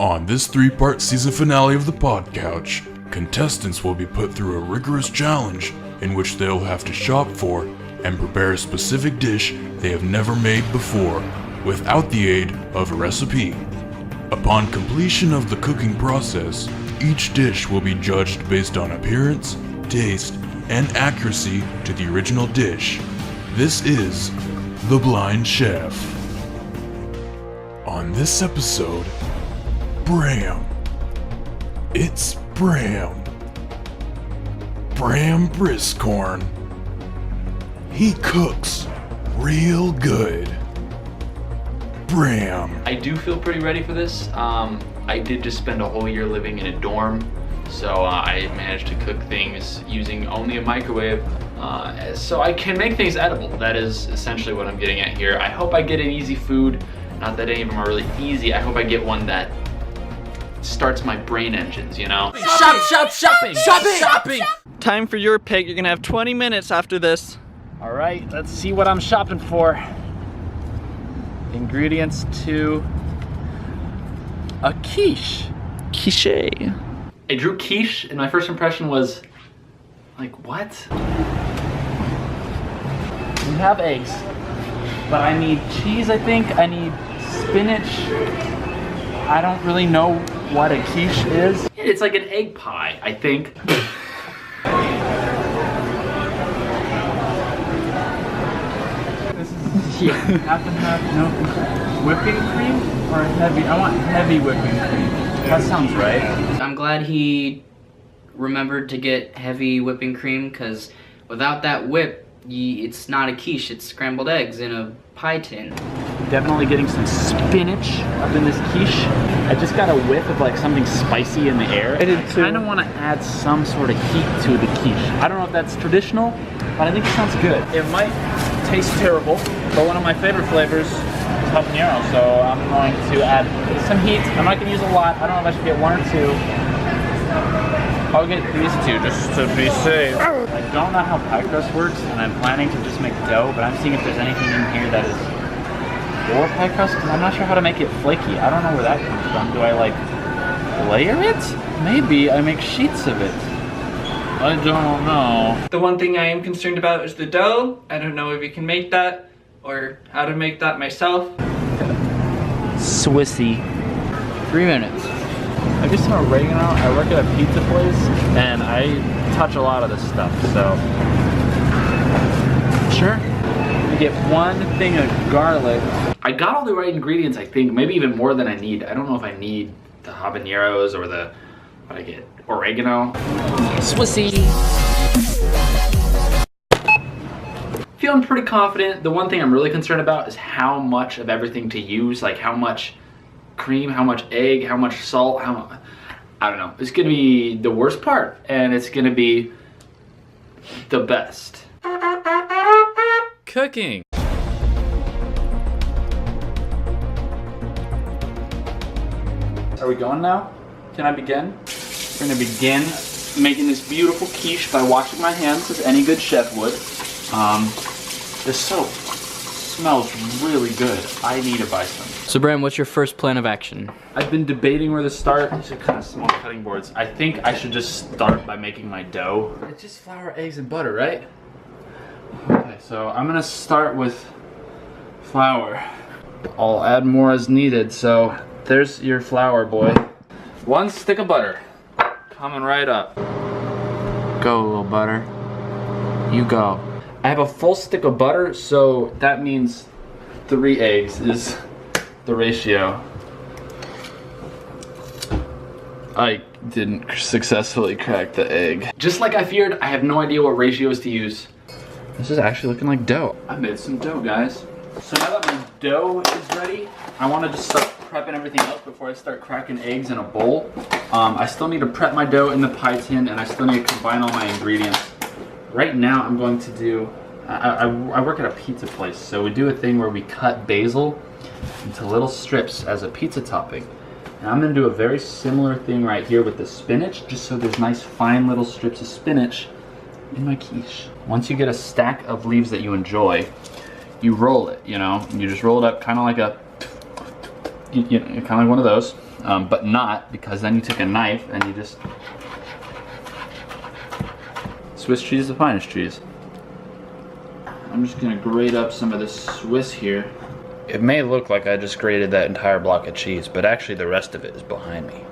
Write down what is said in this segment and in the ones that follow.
On this 3-part season finale of the Podcouch, contestants will be put through a rigorous challenge in which they'll have to shop for and prepare a specific dish they have never made before, without the aid of a recipe. Upon completion of the cooking process, each dish will be judged based on appearance, taste, and accuracy to the original dish. This is The Blind Chef. On this episode, Bram. It's Bram. Bram Briscorn. He cooks real good. Bram. I do feel pretty ready for this. I did just spend a whole year living in a dorm, so I managed to cook things using only a microwave, so I can make things edible. That is essentially what I'm getting at here. I hope I get an easy food. Not that any of them are really easy. I hope I get one that starts my brain engines, you know? Shopping! Time for your pick. You're gonna have 20 minutes after this. All right, let's see what I'm shopping for. Ingredients to a quiche. Quiche. I drew quiche and my first impression was, like, what? We have eggs, but I need cheese, I think. I need spinach. I don't really know what a quiche is. It's like an egg pie, I think. This is half and half, no whipping cream or heavy? I want heavy whipping cream. That sounds right. I'm glad he remembered to get heavy whipping cream, because without that whip, it's not a quiche, it's scrambled eggs in a pie tin. Definitely getting some spinach up in this quiche. I just got a whiff of like something spicy in the air. I kind of want to add some sort of heat to the quiche. I don't know if that's traditional, but I think it sounds good. It might taste terrible, but one of my favorite flavors is habanero, so I'm going to add some heat. I'm not going to use a lot. I don't know if I should get 1 or 2. I'll get these 2 just to be safe. I don't know how pie crust works, and I'm planning to just make dough, but I'm seeing if there's anything in here that is for pie crust, because I'm not sure how to make it flaky. I don't know where that comes from. Do I like layer it? Maybe I make sheets of it. I don't know. The one thing I am concerned about is the dough. I don't know if you can make that or how to make that myself. Swissy. 3 minutes. I get some oregano. I work at a pizza place and I touch a lot of this stuff, so sure. I get 1 thing of garlic. I got all the right ingredients, I think, maybe even more than I need. I don't know if I need the habaneros or the, what I get, oregano. Swissy. Feeling pretty confident. The one thing I'm really concerned about is how much of everything to use, like how much cream, how much egg, how much salt, I don't know. It's gonna be the worst part, and it's gonna be the best. Cooking. Are we going now? Can I begin? We're gonna begin making this beautiful quiche by washing my hands, as any good chef would. This soap smells really good. I need to buy some. So Bram, what's your first plan of action? I've been debating where to start. These are kind of small cutting boards. I think I should just start by making my dough. It's just flour, eggs, and butter, right? Okay, so I'm gonna start with flour. I'll add more as needed, so there's your flour, boy. 1 stick of butter. Coming right up. Go, little butter. You go. I have a full stick of butter, so that means 3 eggs is the ratio. I didn't successfully crack the egg. Just like I feared, I have no idea what ratios to use. This is actually looking like dough. I made some dough, guys. So now that my dough is ready, I want to just start prepping everything up before I start cracking eggs in a bowl. I still need to prep my dough in the pie tin, and I still need to combine all my ingredients. Right now I'm going to do, I work at a pizza place, so we do a thing where we cut basil into little strips as a pizza topping. And I'm going to do a very similar thing right here with the spinach, just so there's nice fine little strips of spinach in my quiche. Once you get a stack of leaves that you enjoy, you roll it, you know? And you just roll it up kind of like a kind of like one of those, but not, because then you take a knife and you just... Swiss cheese is the finest cheese. I'm just gonna grate up some of this Swiss here. It may look like I just grated that entire block of cheese, but actually the rest of it is behind me.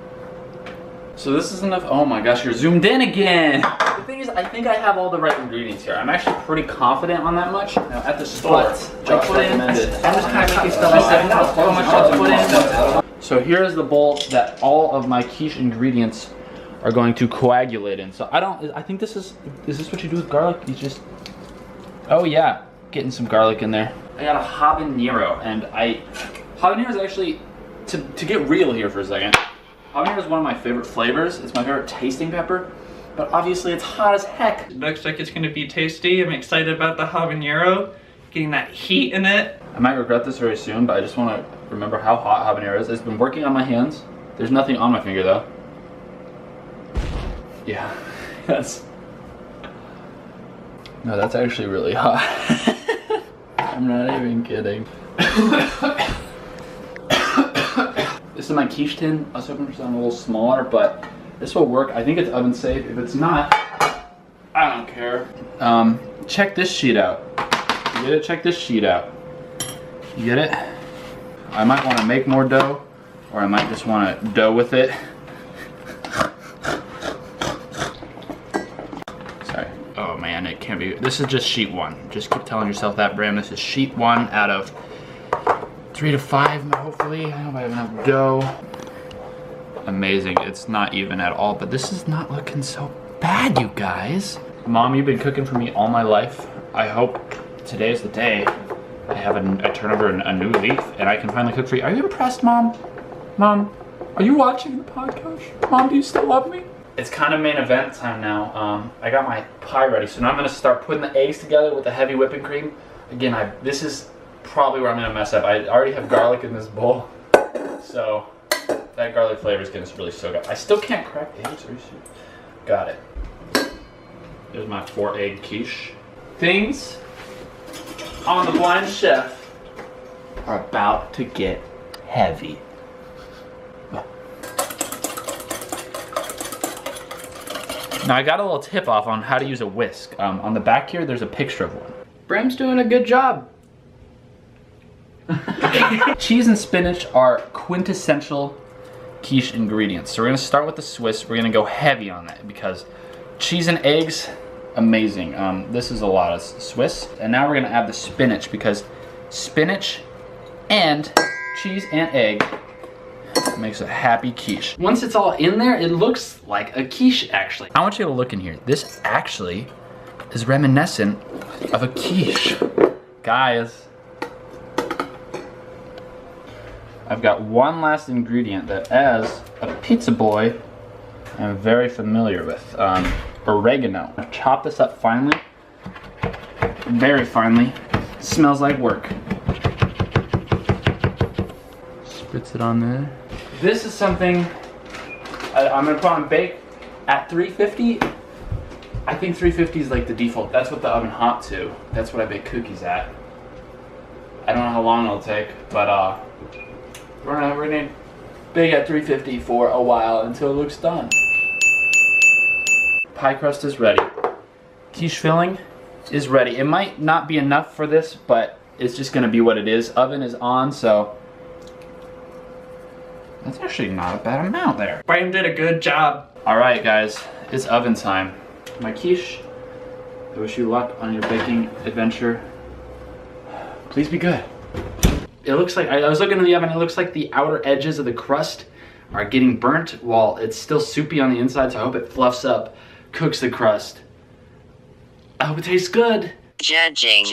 So this is enough. Oh my gosh, you're zoomed in again. The thing is, I think I have all the right ingredients here. I'm actually pretty confident on that much. Now at the store, Josh recommended. I'm just kind of making stuff. I said how much to put in. So here is the bowl that all of my quiche ingredients are going to coagulate in. So I think this is this what you do with garlic? You just, oh yeah, getting some garlic in there. I got a habanero, and habanero is actually, to get real here for a second, habanero is one of my favorite flavors. It's my favorite tasting pepper, but obviously it's hot as heck. It looks like it's gonna be tasty. I'm excited about the habanero, getting that heat in it. I might regret this very soon, but I just want to remember how hot habanero is. It's been working on my hands. There's nothing on my finger though. Yeah, that's actually really hot. I'm not even kidding. This is my quiche tin. I was hoping for something a little smaller, but this will work. I think it's oven safe. If it's not, I don't care. Check this sheet out. You get it? Check this sheet out. You get it? I might want to make more dough, or I might just want to dough with it. Sorry. Oh man, it can't be. This is just sheet 1. Just keep telling yourself that, Bram. This is sheet 1 out of 3 to 5, hopefully. I hope I have enough dough. Amazing. It's not even at all, but this is not looking so bad, you guys. Mom, you've been cooking for me all my life. I hope today's the day I turn over a new leaf and I can finally cook for you. Are you impressed, Mom? Mom, are you watching the podcast? Mom, do you still love me? It's kind of main event time now. I got my pie ready, so now I'm gonna start putting the eggs together with the heavy whipping cream. Again, this is probably where I'm gonna mess up. I already have garlic in this bowl, so that garlic flavor is gonna really soak up. I still can't crack the eggs. Got it. There's my 4-egg quiche. Things on the Blind Chef are about to get heavy. Now I got a little tip off on how to use a whisk. On the back here, there's a picture of one. Bram's doing a good job. Cheese and spinach are quintessential quiche ingredients. So we're gonna start with the Swiss. We're gonna go heavy on that because cheese and eggs, amazing. This is a lot of Swiss. And now we're gonna add the spinach because spinach and cheese and egg makes a happy quiche. Once it's all in there, it looks like a quiche actually. I want you to look in here. This actually is reminiscent of a quiche. Guys, I've got one last ingredient that as a pizza boy, I'm very familiar with. Oregano. I've chopped this up finely, very finely. Smells like work. Spritz it on there. This is something I'm gonna put on bake at 350. I think 350 is like the default. That's what the oven hot to. That's what I bake cookies at. I don't know how long it'll take, but we're gonna bake at 350 for a while until it looks done. Pie crust is ready. Quiche filling is ready. It might not be enough for this, but it's just gonna be what it is. Oven is on, so that's actually not a bad amount there. Bram did a good job. All right, guys, it's oven time. My quiche, I wish you luck on your baking adventure. Please be good. It looks like, I was looking in the oven, it looks like the outer edges of the crust are getting burnt while it's still soupy on the inside, so I hope it fluffs up, cooks the crust. I hope it tastes good. Judging.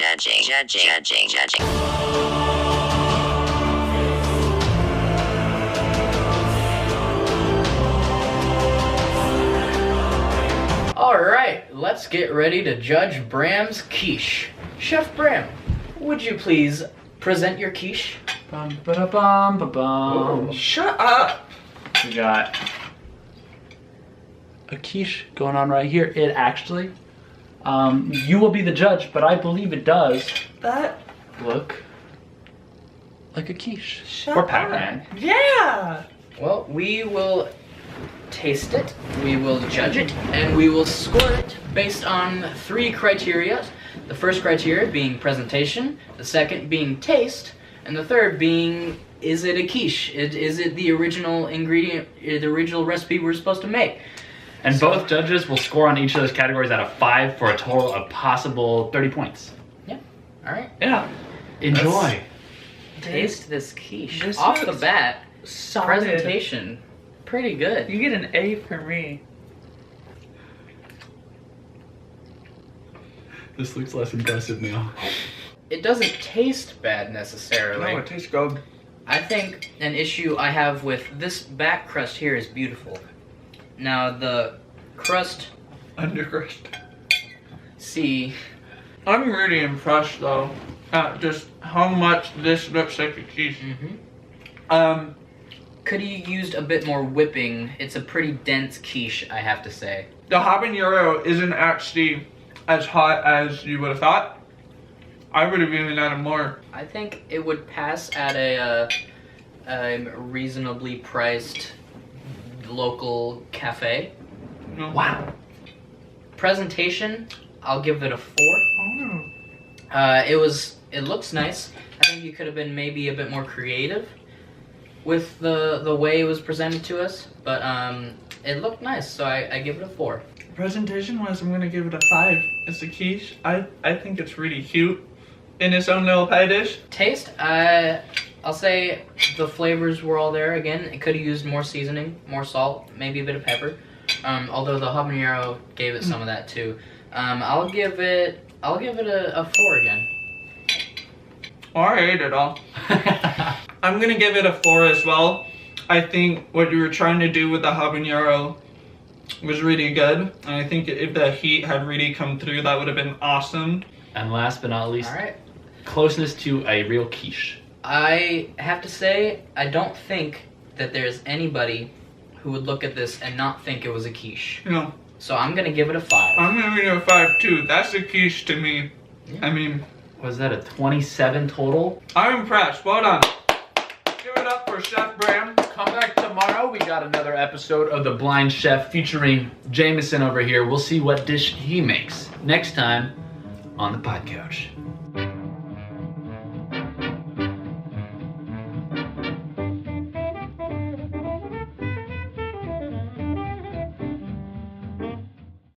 Alright, let's get ready to judge Bram's quiche. Chef Bram, would you please present your quiche? Bum, ba-da-bum, ba-bum. Shut up! We got a quiche going on right here. It actually, you will be the judge, but I believe it does That look like a quiche. Shut Or up. Pac-Man. Yeah. Well, we will taste it, we will judge it, and we will score it based on 3 criteria. The first criteria being presentation, the second being taste, and the third being, is it a quiche? Is it the original ingredient, the original recipe we're supposed to make? And both judges will score on each of those categories out of 5 for a total of possible 30 points. Yeah. All right. Yeah. Enjoy. Taste this quiche. This Off the looks bat, solid. presentation, pretty good. You get an A for me. This looks less impressive now. It doesn't taste bad necessarily. No, it tastes good. I think an issue I have with this back crust here is beautiful. Now the crust, Undercrust. see, I'm really impressed though at just how much this looks like a quiche. could you used a bit more whipping? It's a pretty dense quiche, I have to say. The habanero isn't actually as hot as you would have thought. I would have even added more. I think it would pass at a reasonably priced local cafe. No. Wow. Presentation, I'll give it a 4. Oh. It looks nice. I think you could have been maybe a bit more creative with the way it was presented to us, but it looked nice, so I give it a 4. Presentation wise, I'm gonna give it a 5. It's a quiche. I think it's really cute in its own little pie dish. Taste, I'll say the flavors were all there. Again, it could have used more seasoning, more salt, maybe a bit of pepper. Although the habanero gave it some of that too. I'll give it a 4 again. Oh, I ate it all. I'm gonna give it a 4 as well. I think what you were trying to do with the habanero was really good. And I think if the heat had really come through, that would have been awesome. And last but not least, All right. closeness to a real quiche. I have to say, I don't think that there's anybody who would look at this and not think it was a quiche. You know, So I'm gonna give it a 5. I'm gonna give it a 5 too. That's a quiche to me. Yeah. I mean, Was that a 27 total? I'm impressed. Well done. Give it up for Chef Bram. Come back tomorrow. We got another episode of The Blind Chef featuring Jameson over here. We'll see what dish he makes next time on the Podcouch.